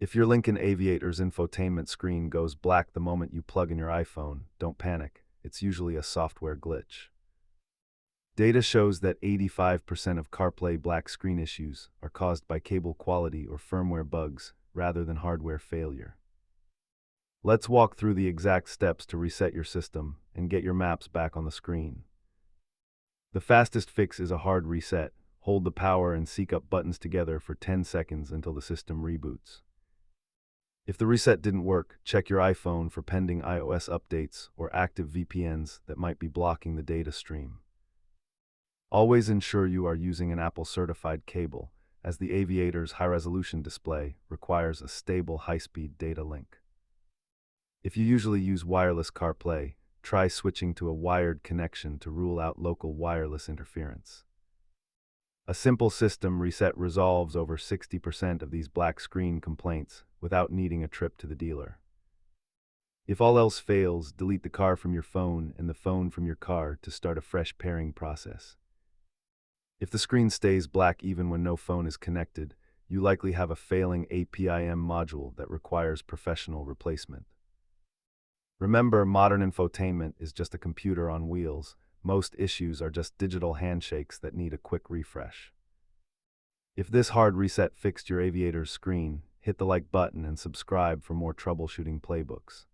If your Lincoln Aviator's infotainment screen goes black the moment you plug in your iPhone, don't panic. It's usually a software glitch. Data shows that 85% of CarPlay black screen issues are caused by cable quality or firmware bugs rather than hardware failure. Let's walk through the exact steps to reset your system and get your maps back on the screen. The fastest fix is a hard reset. Hold the power and seek up buttons together for 10 seconds until the system reboots. If the reset didn't work, check your iPhone for pending iOS updates or active VPNs that might be blocking the data stream. Always ensure you are using an Apple-certified cable, as the Aviator's high-resolution display requires a stable high-speed data link. If you usually use wireless CarPlay, try switching to a wired connection to rule out local wireless interference. A simple system reset resolves over 60% of these black screen complaints without needing a trip to the dealer. If all else fails, delete the car from your phone and the phone from your car to start a fresh pairing process. If the screen stays black even when no phone is connected, you likely have a failing APIM module that requires professional replacement. Remember, modern infotainment is just a computer on wheels. Most issues are just digital handshakes that need a quick refresh. If this hard reset fixed your Aviator's screen, hit the like button and subscribe for more troubleshooting playbooks.